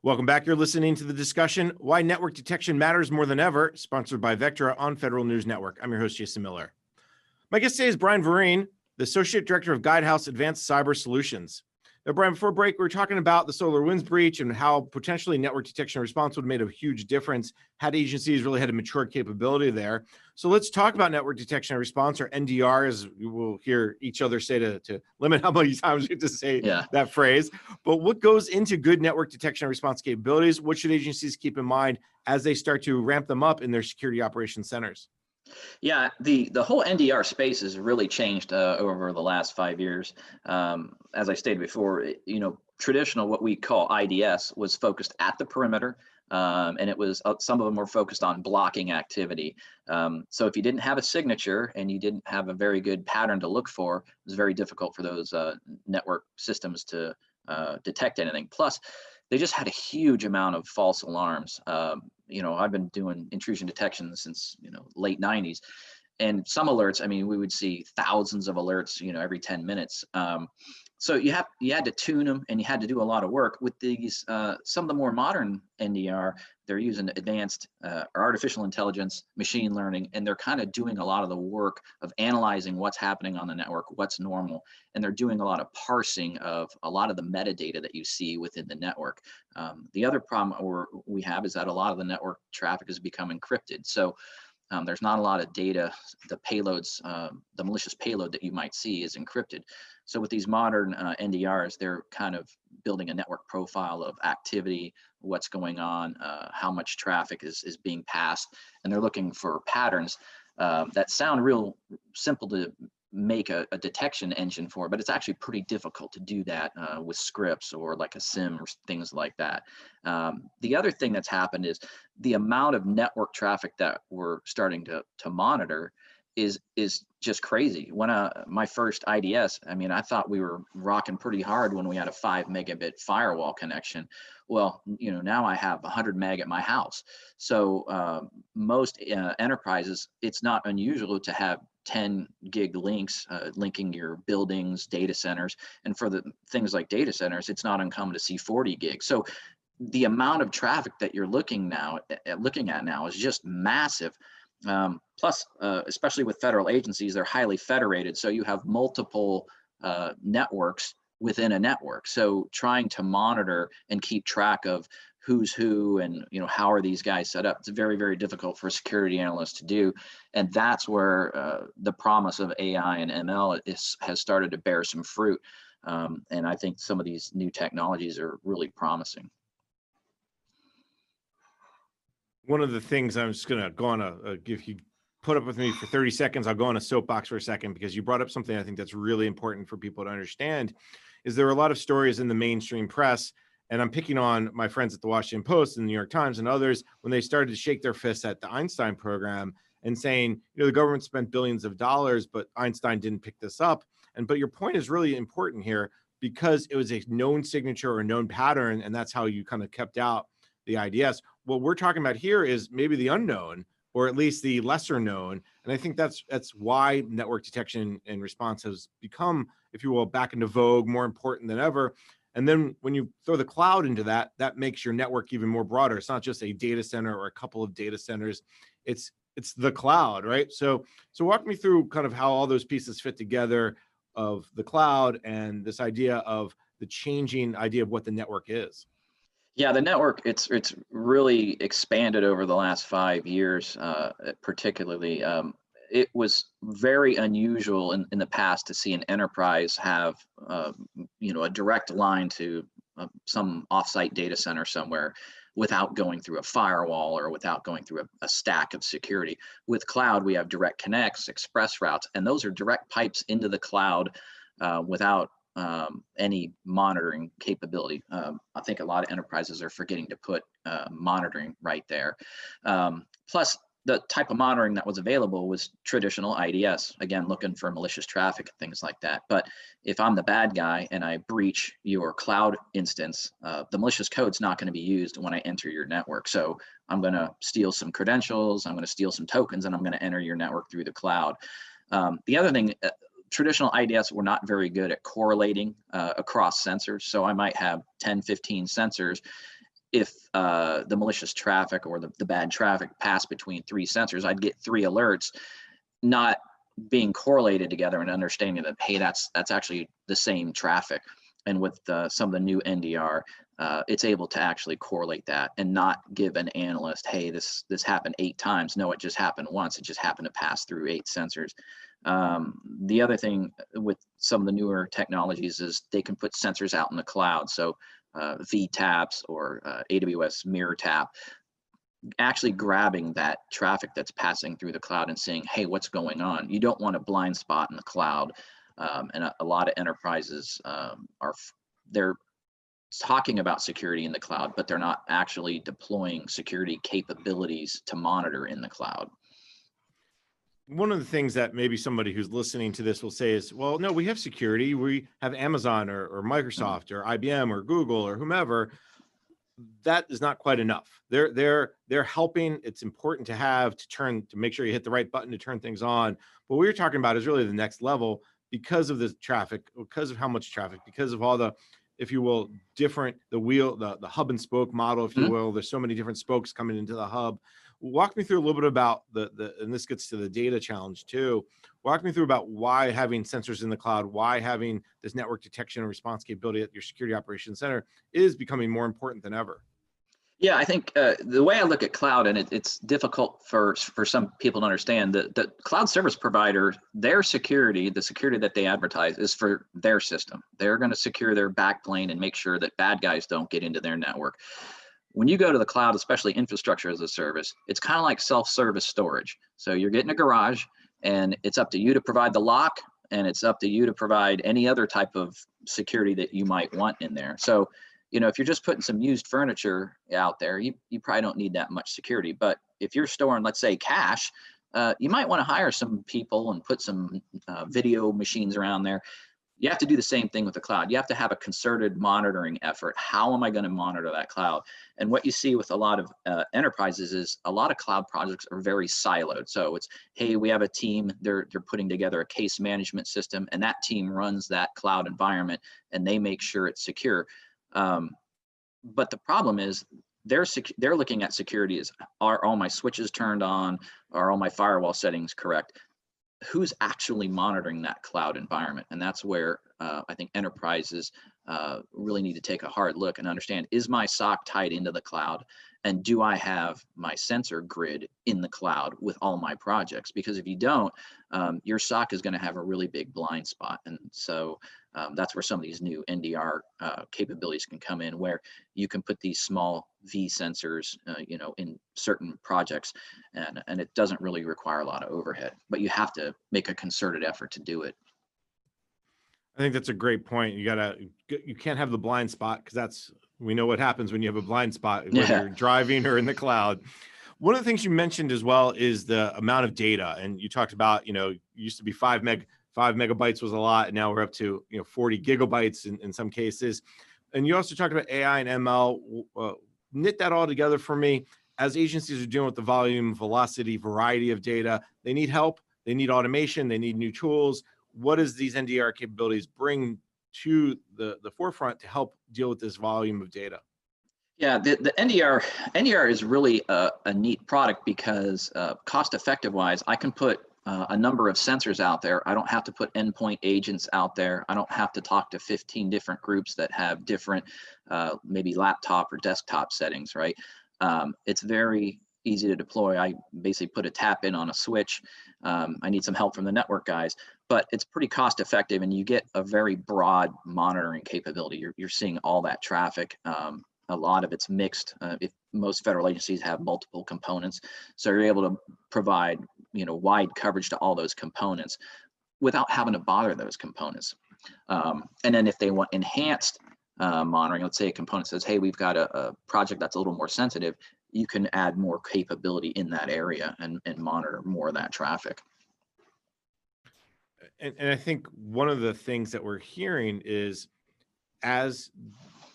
Welcome back. You're listening to the discussion, Why Network Detection Matters More Than Ever, sponsored by Vectra on Federal News Network. I'm your host, Jason Miller. My guest today is Brian Vereen, the Associate Director of Guidehouse Advanced Cyber Solutions. Now, Brian, before break, we were talking about the SolarWinds breach and how potentially network detection and response would have made a huge difference had agencies really had a mature capability there. So let's talk about network detection and response, or NDR, as we will hear each other say to limit how many times we have to say that phrase. But what goes into good network detection and response capabilities? What should agencies keep in mind as they start to ramp them up in their security operations centers? Yeah, the whole NDR space has really changed over the last 5 years. As I stated before, traditional, what we call IDS, was focused at the perimeter, and it was some of them were focused on blocking activity. So if you didn't have a signature and you didn't have a very good pattern to look for, it was very difficult for those network systems to detect anything. Plus, they just had a huge amount of false alarms. I've been doing intrusion detection since late 90s, and some alerts, I mean, we would see thousands of alerts every 10 minutes. So you had to tune them, and you had to do a lot of work with these. Some of the more modern NDR, they're using advanced artificial intelligence, machine learning, and they're kind of doing a lot of the work of analyzing what's happening on the network, what's normal, and they're doing a lot of parsing of a lot of the metadata that you see within the network. The other problem we have is that a lot of the network traffic has become encrypted. So there's not a lot of data. The payloads, the malicious payload that you might see is encrypted. So with these modern NDRs, they're kind of building a network profile of activity, what's going on, how much traffic is being passed, and they're looking for patterns that sound real simple to make a detection engine for, but it's actually pretty difficult to do that with scripts or like a SIM or things like that. The other thing that's happened is the amount of network traffic that we're starting to monitor is just crazy. When my first IDS, I mean, I thought we were rocking pretty hard when we had a 5 megabit firewall connection. Well, now I have 100 meg at my house. So most enterprises, it's not unusual to have 10 gig links linking your buildings, data centers. And for the things like data centers, it's not uncommon to see 40 gigs. So the amount of traffic that you're looking at now is just massive. Plus, especially with federal agencies, they're highly federated. So you have multiple networks within a network. So trying to monitor and keep track of who's who and how are these guys set up, it's very, very difficult for a security analyst to do. And that's where the promise of AI and ML has started to bear some fruit. And I think some of these new technologies are really promising. One of the things I'm just going to go on if you put up with me for 30 seconds, I'll go on a soapbox for a second, because you brought up something I think that's really important for people to understand, is there are a lot of stories in the mainstream press, and I'm picking on my friends at the Washington Post and the New York Times and others, when they started to shake their fists at the Einstein program and saying, the government spent billions of dollars, but Einstein didn't pick this up. But your point is really important here, because it was a known signature or a known pattern, and that's how you kind of kept out the IDS. What we're talking about here is maybe the unknown, or at least the lesser known. And I think that's why network detection and response has become, if you will, back into vogue, more important than ever. And then when you throw the cloud into that, that makes your network even more broader. It's not just a data center or a couple of data centers. It's the cloud, right? So walk me through kind of how all those pieces fit together, of the cloud and this idea of the changing idea of what the network is. Yeah, the network, it's really expanded over the last 5 years, particularly. It was very unusual in the past to see an enterprise have, a direct line to some offsite data center somewhere without going through a firewall or without going through a stack of security. With cloud, we have direct connects, express routes, and those are direct pipes into the cloud without any monitoring capability. I think a lot of enterprises are forgetting to put monitoring right there. Plus, the type of monitoring that was available was traditional IDS, again, looking for malicious traffic and things like that. But if I'm the bad guy and I breach your cloud instance, the malicious code's not going to be used when I enter your network. So I'm going to steal some credentials, I'm going to steal some tokens, and I'm going to enter your network through the cloud. The other thing, traditional IDS were not very good at correlating across sensors. So I might have 10, 15 sensors. if the malicious traffic or the bad traffic passed between three sensors, I'd get three alerts, not being correlated together and understanding that, hey, that's actually the same traffic. And with some of the new NDR, it's able to actually correlate that and not give an analyst, hey, this happened 8 times. No, it just happened once. It just happened to pass through 8 sensors. The other thing with some of the newer technologies is they can put sensors out in the cloud. So VTAPs or AWS Mirror Tap, actually grabbing that traffic that's passing through the cloud and saying, hey, what's going on? You don't want a blind spot in the cloud. And a lot of enterprises they're talking about security in the cloud, but they're not actually deploying security capabilities to monitor in the cloud. One of the things that maybe somebody who's listening to this will say is, well, no, we have security. We have Amazon or Microsoft or IBM or Google or whomever. That is not quite enough. They're helping. It's important to make sure you hit the right button to turn things on. But what we're talking about is really the next level because of the traffic, because of how much traffic, because of all the, if you will, the hub and spoke model, if you will. There's so many different spokes coming into the hub. Walk me through a little bit about and this gets to the data challenge too. Walk me through about why having sensors in the cloud, why having this network detection and response capability at your security operations center is becoming more important than ever. Yeah, I think the way I look at cloud, and it's difficult for some people to understand, that the cloud service provider, their security, the security that they advertise is for their system. They're going to secure their backplane and make sure that bad guys don't get into their network. When you go to the cloud, especially infrastructure as a service, it's kind of like self-service storage. So you're getting a garage and it's up to you to provide the lock, and it's up to you to provide any other type of security that you might want in there. So, if you're just putting some used furniture out there, you probably don't need that much security. But if you're storing, let's say, cash, you might want to hire some people and put some video machines around there. You have to do the same thing with the cloud. You have to have a concerted monitoring effort. How am I going to monitor that cloud? And what you see with a lot of enterprises is a lot of cloud projects are very siloed. So it's, hey, we have a team, they're putting together a case management system, and that team runs that cloud environment and they make sure it's secure. But the problem is they're looking at security as, are all my switches turned on? Are all my firewall settings correct? Who's actually monitoring that cloud environment? And that's where I think enterprises really need to take a hard look and understand, is my SOC tied into the cloud? And do I have my sensor grid in the cloud with all my projects? Because if you don't, your SOC is going to have a really big blind spot. And so that's where some of these new NDR capabilities can come in, where you can put these small V sensors, in certain projects, and it doesn't really require a lot of overhead, but you have to make a concerted effort to do it. I think that's a great point. You can't have the blind spot, because we know what happens when you have a blind spot, whether you're driving or in the cloud. One of the things you mentioned as well is the amount of data. And you talked about, it used to be 5 megabytes was a lot, and now we're up to 40 gigabytes in some cases. And you also talked about AI and ML. Knit that all together for me. As agencies are dealing with the volume, velocity, variety of data, they need help, they need automation, they need new tools. What does these NDR capabilities bring to the forefront to help deal with this volume of data? Yeah, the NDR is really a neat product because cost effective wise, I can put a number of sensors out there. I don't have to put endpoint agents out there. I don't have to talk to 15 different groups that have different maybe laptop or desktop settings, right? It's very easy to deploy. I basically put a tap in on a switch. I need some help from the network guys, but it's pretty cost effective, and you get a very broad monitoring capability. You're seeing all that traffic. A lot of it's mixed. If most federal agencies have multiple components, so you're able to provide wide coverage to all those components without having to bother those components. And then if they want enhanced monitoring, let's say a component says, hey, we've got a project that's a little more sensitive, you can add more capability in that area and monitor more of that traffic. And I think one of the things that we're hearing is, as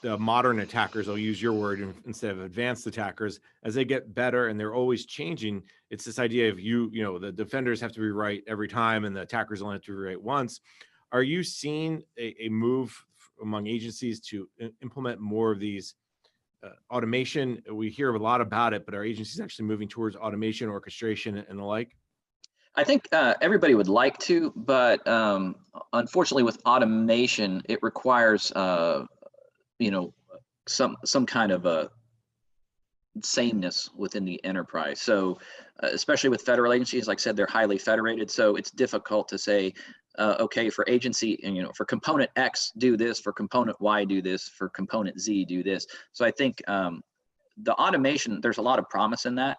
the modern attackers, I'll use your word instead of advanced attackers, as they get better and they're always changing, it's this idea of the defenders have to be right every time and the attackers only have to be right once. Are you seeing a move among agencies to implement more of these automation. We hear a lot about it, but our agencies actually moving towards automation, orchestration, and the like? I think everybody would like to, but unfortunately, with automation, it requires you know some kind of a sameness within the enterprise. So, especially with federal agencies, like I said, they're highly federated. So it's difficult to say, okay, for agency, and for component X, do this, for component Y, do this, for component Z, do this. So I think the automation, there's a lot of promise in that.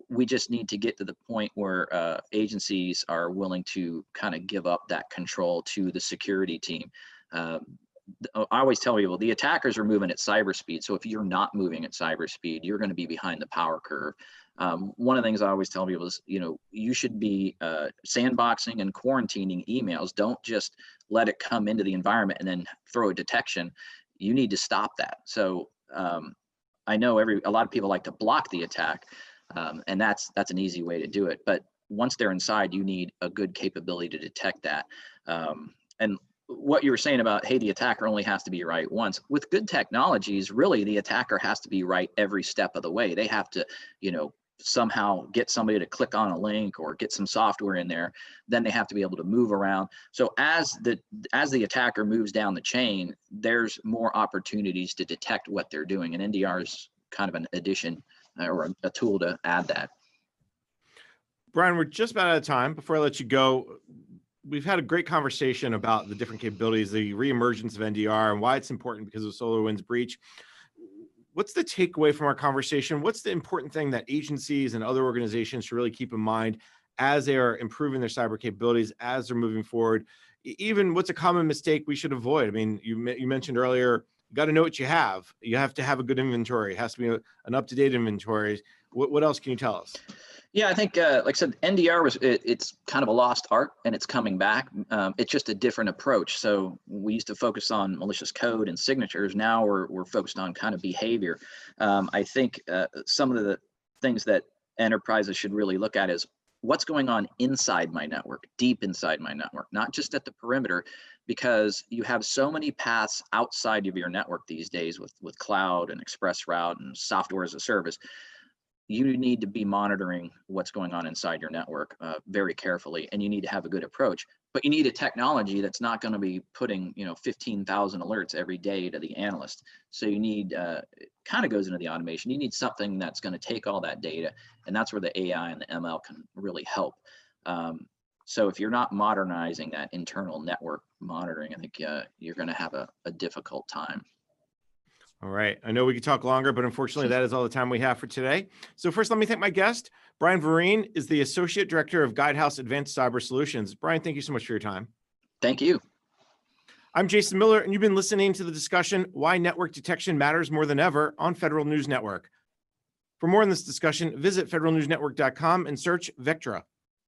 We just need to get to the point where agencies are willing to kind of give up that control to the security team. I always tell people the attackers are moving at cyber speed. So if you're not moving at cyber speed, you're going to be behind the power curve. One of the things I always tell people is, you should be sandboxing and quarantining emails. Don't just let it come into the environment and then throw a detection. You need to stop that. So I know a lot of people like to block the attack, and that's an easy way to do it. But once they're inside, you need a good capability to detect that. And what you were saying about, hey, the attacker only has to be right once. With good technologies, really, the attacker has to be right every step of the way. They have to, somehow get somebody to click on a link or get some software in there. Then they have to be able to move around. So as the attacker moves down the chain, there's more opportunities to detect what they're doing. And NDR is kind of an addition or a tool to add that. Brian, we're just about out of time. Before I let you go, we've had a great conversation about the different capabilities, the reemergence of NDR, and why it's important because of SolarWinds breach. What's the takeaway from our conversation? What's the important thing that agencies and other organizations should really keep in mind as they are improving their cyber capabilities, as they're moving forward? Even what's a common mistake we should avoid? I mean, you mentioned earlier, you got to know what you have. You have to have a good inventory. It has to be an up-to-date inventory. What else can you tell us? Yeah, I think, like I said, NDR it's kind of a lost art, and it's coming back. It's just a different approach. So we used to focus on malicious code and signatures. Now we're focused on kind of behavior. I think some of the things that enterprises should really look at is what's going on inside my network, deep inside my network, not just at the perimeter, because you have so many paths outside of your network these days with cloud and ExpressRoute and software as a service. You need to be monitoring what's going on inside your network very carefully, and you need to have a good approach. But you need a technology that's not going to be putting 15,000 alerts every day to the analyst. So you need it kind of goes into the automation. You need something that's going to take all that data, and that's where the AI and the ML can really help. So if you're not modernizing that internal network monitoring, I think you're going to have a difficult time. All right. I know we could talk longer, but unfortunately, that is all the time we have for today. So first, let me thank my guest. Brian Vereen is the Associate Director of Guidehouse Advanced Cyber Solutions. Brian, thank you so much for your time. Thank you. I'm Jason Miller, and you've been listening to the discussion, Why Network Detection Matters More Than Ever on Federal News Network. For more on this discussion, visit federalnewsnetwork.com and search Vectra.